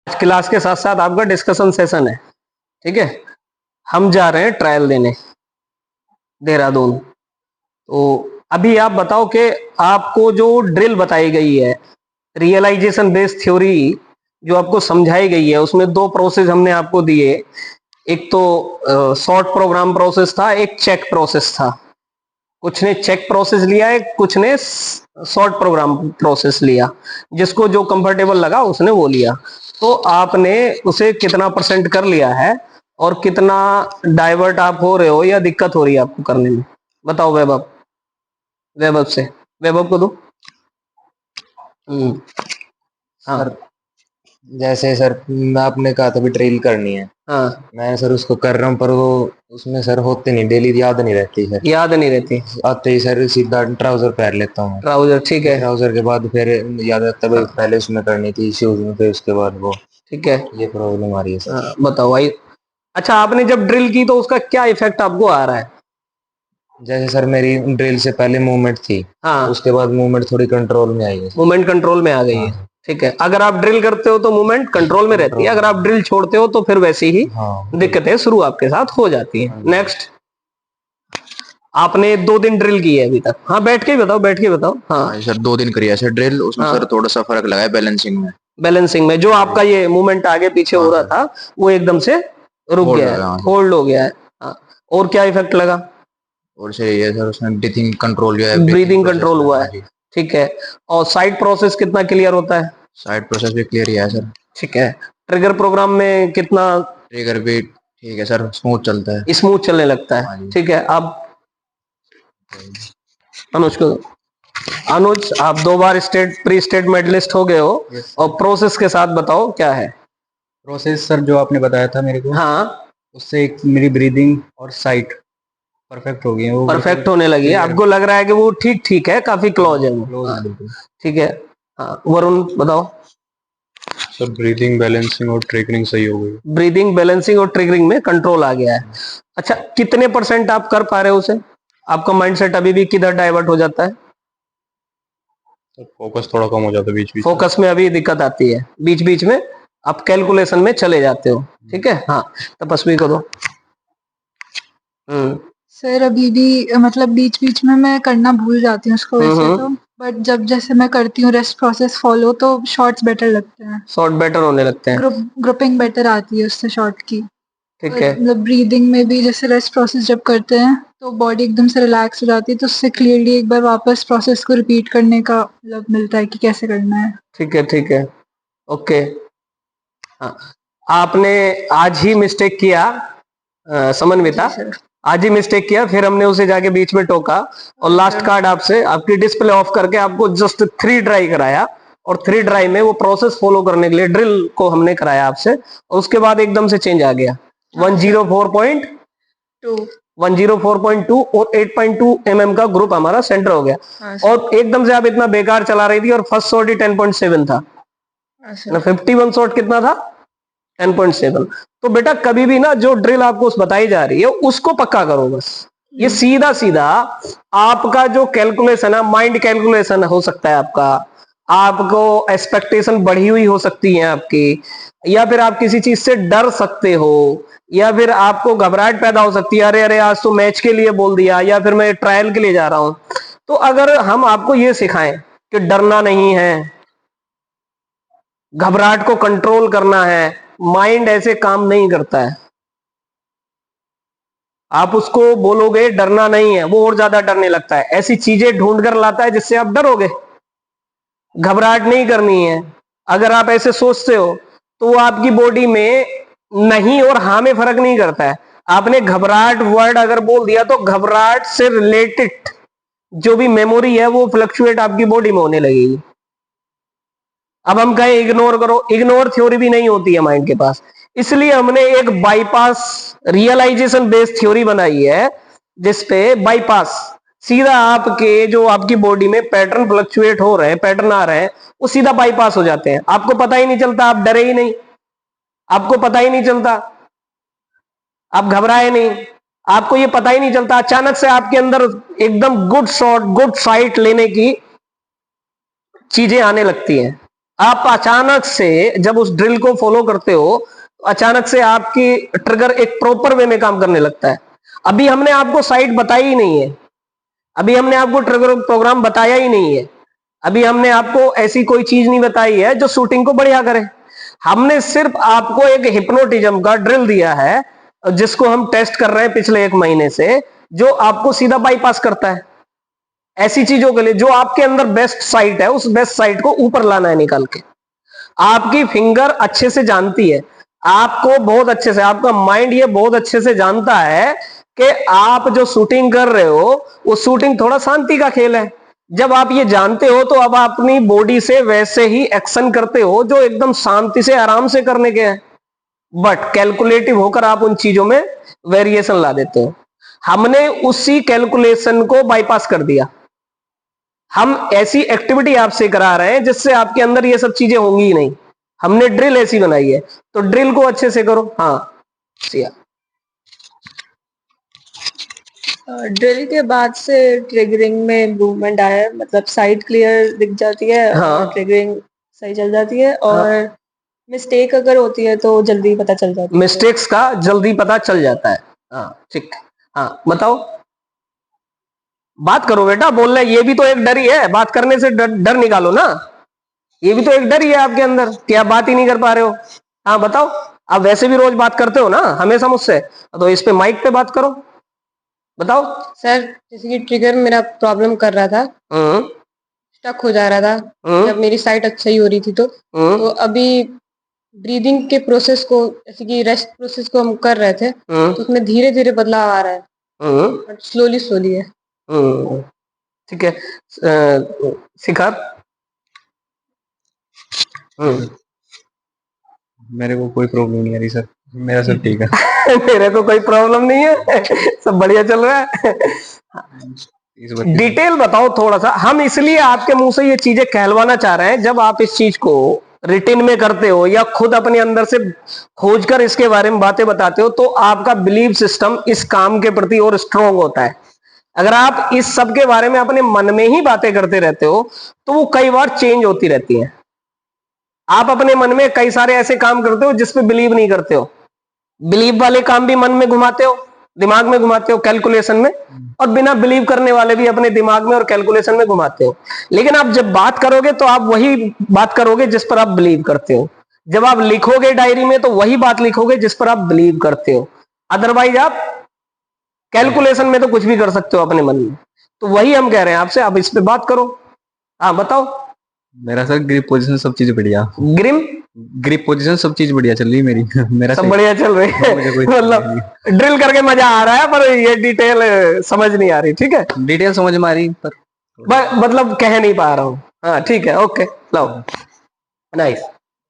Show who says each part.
Speaker 1: Class के साथ साथ आपका डिस्कशन सेशन है, ठीक है। हम जा रहे हैं ट्रायल देने देहरादून। तो अभी आप बताओ कि आपको जो ड्रिल बताई गई है, रियलाइजेशन बेस्ड थ्योरी जो आपको समझाई गई है, उसमें दो प्रोसेस हमने आपको दिए। एक तो शॉर्ट प्रोग्राम प्रोसेस था, एक चेक प्रोसेस था। कुछ ने चेक प्रोसेस लिया है, कुछ ने शॉर्ट प्रोग्राम प्रोसेस लिया। जिसको जो कंफर्टेबल लगा उसने वो लिया। तो आपने उसे कितना परसेंट कर लिया है और कितना डाइवर्ट आप हो रहे हो या दिक्कत हो रही है आपको करने में, बताओ वैभव। वैभव से, वैभव को दो। हाँ
Speaker 2: सर जैसे सर आपने कहा था भी ड्रिल करनी है,
Speaker 1: हाँ,
Speaker 2: मैं सर उसको कर रहा हूँ, पर वो उसमें सर होते नहीं, डेली याद नहीं रहती सर।
Speaker 1: याद नहीं रहती।
Speaker 2: आते ही सर सीधा ट्राउजर पहन लेता हूँ मैं।
Speaker 1: ट्राउजर, ठीक है।
Speaker 2: ट्राउजर के बाद फिर याद आता है भाई
Speaker 1: हाँ,
Speaker 2: पहले उसमें करनी थी शूज में, फिर उसके बाद वो,
Speaker 1: ठीक है।
Speaker 2: ये प्रॉब्लम आ रही है सर।
Speaker 1: बताओ भाई। अच्छा, आपने जब ड्रिल की तो उसका क्या इफेक्ट आपको आ रहा है?
Speaker 2: जैसे सर मेरी ड्रिल से पहले मूवमेंट थी,
Speaker 1: हाँ,
Speaker 2: उसके बाद मूवमेंट थोड़ी कंट्रोल में आई है सर।
Speaker 1: मूवमेंट कंट्रोल में आ गई है,
Speaker 2: हाँ
Speaker 1: ठीक है। अगर आप ड्रिल करते हो तो मूवमेंट कंट्रोल में रहती है,
Speaker 2: कंट्रोल
Speaker 1: अगर आप
Speaker 2: में।
Speaker 1: ड्रिल छोड़ते हो तो फिर वैसी ही
Speaker 2: हाँ
Speaker 1: दिक्कतें शुरू आपके साथ हो जाती है।
Speaker 2: हाँ जी सर।
Speaker 1: नेक्स्ट। आपने 2 दिन ड्रिल की है अभी तक? हाँ, बैठ के ही बताओ, बैठ के बताओ।
Speaker 3: हाँ
Speaker 1: हाँ
Speaker 3: जी सर, 2 दिन करी है सर ड्रिल, उसमें सर
Speaker 1: हाँ,
Speaker 3: थोड़ा सा फर्क लगा है बैलेंसिंग में।
Speaker 1: बैलेंसिंग में जो
Speaker 3: हाँ
Speaker 1: आपका
Speaker 3: जी।
Speaker 1: ये मूवमेंट आगे पीछे हो
Speaker 3: हाँ
Speaker 1: रहा
Speaker 3: सर,
Speaker 1: था वो एकदम से रुक
Speaker 3: होल्ड
Speaker 1: गया
Speaker 3: हो
Speaker 1: है,
Speaker 3: गया, हाँ सर।
Speaker 1: होल्ड हो गया है। हाँ। और क्या इफेक्ट लगा?
Speaker 3: और सर ये है सर, उसमें ब्रीथिंग कंट्रोल जो है, ब्रीथिंग
Speaker 1: ब्रीदिंग
Speaker 3: प्रोसेस
Speaker 1: कंट्रोल
Speaker 3: में,
Speaker 1: हुआ
Speaker 3: हाँ
Speaker 1: है,
Speaker 3: जी।
Speaker 1: ठीक है। और साइड प्रोसेस कितना क्लियर होता है?
Speaker 3: साइड प्रोसेस भी क्लियर ही है सर।
Speaker 1: ठीक है। ट्रिगर प्रोग्राम में कितना
Speaker 3: ट्रिगर भी ठीक है सर, स्मूथ चलता है।
Speaker 1: स्मूथ चलने लगता है,
Speaker 3: हाँ जी।
Speaker 1: ठीक है। अब अनुज को, अनुज आप 2 बार स्टेट प्री स्टेट मेडलिस्ट हो गए हो।
Speaker 4: यस
Speaker 1: और
Speaker 4: सर।
Speaker 1: प्रोसेस के साथ बताओ क्या है?
Speaker 4: प्रोसेस सर जो आपने बताया था मेरे को,
Speaker 1: हाँ,
Speaker 4: उससे एक मेरी ब्रीदिंग और साइट परफेक्ट हो गई है, वो बिल्कुल
Speaker 1: परफेक्ट होने लगी है,
Speaker 4: क्लियर
Speaker 1: आपको लग रहा है कि वो ठीक ठीक है, काफी क्लोज है वो।
Speaker 4: क्लोज
Speaker 1: हाँ,
Speaker 4: है बिल्कुल।
Speaker 1: ठीक है। हाँ, वरुण बताओ।
Speaker 5: सर ब्रीदिंग, बैलेंसिंग और ट्रिगरिंग सही हो गई।
Speaker 1: ब्रीदिंग, बैलेंसिंग और ट्रिगरिंग में कंट्रोल आ गया है। अच्छा, कितने परसेंट आप कर पा रहे हो उसे? आपका माइंडसेट अभी भी किधर डाइवर्ट हो जाता है?
Speaker 5: सर फोकस थोड़ा कम हो जाता है बीच बीच में।
Speaker 1: फोकस में अभी दिक्कत आती है, बीच बीच में आप कैलकुलेशन में चले जाते हो, ठीक है। हाँ, तपस्वी को दो।
Speaker 6: सर अभी भी मतलब बीच बीच में मैं करना भूल जाती हूँ उसको वैसे तो,
Speaker 1: हम्म,
Speaker 6: बट जब जैसे मैं करती हूँ रेस्ट प्रोसेस फॉलो तो शॉर्ट्स बेटर लगते हैं।
Speaker 1: शॉर्ट बेटर होने लगते हैं,
Speaker 6: ग्रुपिंग बेटर आती है उससे शॉर्ट की।
Speaker 1: ठीक
Speaker 6: और
Speaker 1: है।
Speaker 6: मतलब ब्रीदिंग में भी जैसे रेस्ट प्रोसेस जब करते हैं तो बॉडी एकदम से रिलैक्स हो जाती है, तो उससे क्लियरली एक बार वापस प्रोसेस को रिपीट करने का मतलब मिलता है कि कैसे करना है।
Speaker 1: ठीक है, ठीक है, ओके। हाँ, आपने आज ही मिस्टेक किया, समन्विता।
Speaker 6: जी सर।
Speaker 1: आज ही मिस्टेक किया, फिर हमने उसे जाके बीच में टोका और
Speaker 6: हाँ
Speaker 1: लास्ट
Speaker 6: सर।
Speaker 1: कार्ड आपसे आपकी डिस्प्ले ऑफ करके आपको जस्ट 3 ट्राई कराया। और 3 ट्राई में वो प्रोसेस फॉलो करने के लिए ड्रिल को हमने कराया आपसे, और उसके बाद एकदम से चेंज आ गया।
Speaker 6: हाँ सर।
Speaker 1: 104.2
Speaker 6: टू।
Speaker 1: 104.2 और 8.2 का ग्रुप हमारा सेंटर हो गया।
Speaker 6: हाँ सर।
Speaker 1: और एकदम से आप इतना बेकार चला रही थी और फर्स्ट शॉट ही 10.7 था।
Speaker 6: हाँ सर।
Speaker 1: 51 शॉट कितना था? 10.7। तो बेटा कभी भी ना जो ड्रिल आपको बताई जा रही है उसको पक्का करो बस। ये सीधा सीधा आपका जो कैलकुलेशन है, माइंड कैलकुलेशन हो सकता है आपका, आपको एक्सपेक्टेशन बढ़ी हुई हो सकती है आपकी, या फिर आप किसी चीज से डर सकते हो, या फिर आपको घबराहट पैदा हो सकती है, अरे अरे आज तो मैच के लिए बोल दिया, या फिर मैं ट्रायल के लिए जा रहा हूं। तो अगर हम आपको ये सिखाएं कि डरना नहीं है, घबराहट को कंट्रोल करना है, माइंड ऐसे काम नहीं करता है। आप उसको बोलोगे डरना नहीं है, वो और ज्यादा डरने लगता है, ऐसी चीजें ढूंढ कर लाता है जिससे आप डरोगे। घबराहट नहीं करनी है, अगर आप ऐसे सोचते हो तो वो आपकी बॉडी में नहीं और हाँ में फर्क नहीं करता है। आपने घबराहट वर्ड अगर बोल दिया तो घबराहट से रिलेटेड जो भी मेमोरी है वो फ्लक्चुएट आपकी बॉडी में होने लगेगी। अब हम कहें इग्नोर करो, इग्नोर थ्योरी भी नहीं होती है माइंड के पास। इसलिए हमने एक बाईपास रियलाइजेशन बेस्ड थ्योरी बनाई है, जिसपे बाईपास सीधा आपके जो आपकी बॉडी में पैटर्न फ्लक्चुएट हो रहे हैं, पैटर्न आ रहे हैं, वो सीधा बाईपास हो जाते हैं। आपको पता ही नहीं चलता, आप डरे ही नहीं, आपको पता ही नहीं चलता, आप घबराए नहीं, आपको ये पता ही नहीं चलता। अचानक से आपके अंदर एकदम गुड शॉट, गुड फाइट लेने की चीजें आने लगती हैं। आप अचानक से जब उस ड्रिल को फॉलो करते हो तो अचानक से आपकी ट्रिगर एक प्रॉपर वे में काम करने लगता है। अभी हमने आपको साइट बताई ही नहीं है, अभी हमने आपको ट्रिगर प्रोग्राम बताया ही नहीं है, अभी हमने आपको ऐसी कोई चीज नहीं बताई है जो शूटिंग को बढ़िया करे। हमने सिर्फ आपको एक हिप्नोटिज्म का ड्रिल दिया है जिसको हम टेस्ट कर रहे हैं पिछले 1 महीने से, जो आपको सीधा बाईपास करता है। ऐसी चीजों के लिए जो आपके अंदर बेस्ट साइट है, उस बेस्ट साइट को ऊपर लाना है निकाल के। आपकी फिंगर अच्छे से जानती है, आपको बहुत अच्छे से, आपका माइंड ये बहुत अच्छे से जानता है कि आप जो शूटिंग कर रहे हो वो शूटिंग थोड़ा शांति का खेल है। जब आप ये जानते हो तो अब आप अपनी बॉडी से वैसे ही एक्शन करते हो जो एकदम शांति से आराम से करने के हैं, बट कैलकुलेटिव होकर आप उन चीजों में वेरिएशन ला देते हो। हमने उसी कैलकुलेशन को बाईपास कर दिया। हम ऐसी एक्टिविटी आपसे करा रहे हैं जिससे आपके अंदर ये सब चीजें होंगी ही नहीं। हमने ड्रिल ऐसी बनाई है, तो ड्रिल को अच्छे से करो। हाँ सिया।
Speaker 7: ड्रिल के बाद से ट्रिगरिंग में इम्प्रूवमेंट आया है, मतलब साइड क्लियर दिख जाती है।
Speaker 1: हाँ।
Speaker 7: ट्रिगरिंग सही चल जाती है और मिस्टेक अगर होती है तो जल्दी पता चल जाती है।
Speaker 1: मिस्टेक्स का जल्दी पता चल जाता है। हाँ ठीक। हाँ बताओ, बात करो बेटा, बोल रहे ये भी तो एक डर ही है, बात करने से डर निकालो ना। ये भी तो एक डर ही है आपके अंदर कि आप बात ही नहीं कर पा रहे हो। हाँ बताओ, आप वैसे भी रोज बात करते हो ना हमेशा मुझसे, तो इस पे माइक पे बात करो, बताओ।
Speaker 7: सर जैसे कि ट्रिगर मेरा प्रॉब्लम कर रहा था, स्टक हो जा रहा था जब मेरी साइट अच्छी हो रही थी तो अभी ब्रीदिंग के प्रोसेस को, जैसे कि रेस्ट प्रोसेस को हम कर रहे थे तो उसमें धीरे धीरे बदलाव आ रहा है, बट स्लोली है।
Speaker 1: ठीक है। शिखर,
Speaker 4: मेरे को कोई प्रॉब्लम नहीं आ रही सर, मेरा सब ठीक है।
Speaker 1: मेरे को कोई प्रॉब्लम नहीं है, सब बढ़िया चल रहा है। डिटेल बताओ थोड़ा सा। हम इसलिए आपके मुंह से ये चीजें कहलवाना चाह रहे हैं, जब आप इस चीज को रिटिन में करते हो या खुद अपने अंदर से खोजकर इसके बारे में बातें बताते हो तो आपका बिलीव सिस्टम इस काम के प्रति और स्ट्रोंग होता है। अगर आप इस सब के बारे में अपने मन में ही बातें करते रहते हो तो वो कई बार चेंज होती रहती हैं। आप अपने मन में कई सारे ऐसे काम करते हो जिसपे बिलीव नहीं करते हो, बिलीव वाले काम भी मन में घुमाते हो, दिमाग में घुमाते हो कैलकुलेशन में, और बिना बिलीव करने वाले भी अपने दिमाग में और कैलकुलेशन में घुमाते हो। लेकिन आप जब बात करोगे तो आप वही बात करोगे जिस पर आप बिलीव करते हो। जब आप लिखोगे डायरी में तो वही बात लिखोगे जिस पर आप बिलीव करते हो। अदरवाइज आप कैलकुलेशन में तो कुछ भी कर सकते हो अपने मन में। तो वही हम कह रहे हैं आपसे, आप इस पे बात करो। हाँ बताओ।
Speaker 4: मेरा सर ग्रिप पोजीशन सब चीज बढ़िया, ग्रिप पोजीशन सब चीज बढ़िया चल रही है मेरी। मेरा
Speaker 1: सब बढ़िया चल रही है, मतलब ड्रिल करके मजा आ रहा है, पर ये डिटेल समझ नहीं आ रही। ठीक है,
Speaker 4: डिटेल समझ में आ रही पर
Speaker 1: मतलब कह नहीं पा रहा हूँ। हाँ ठीक है, ओके, लो, नाइस।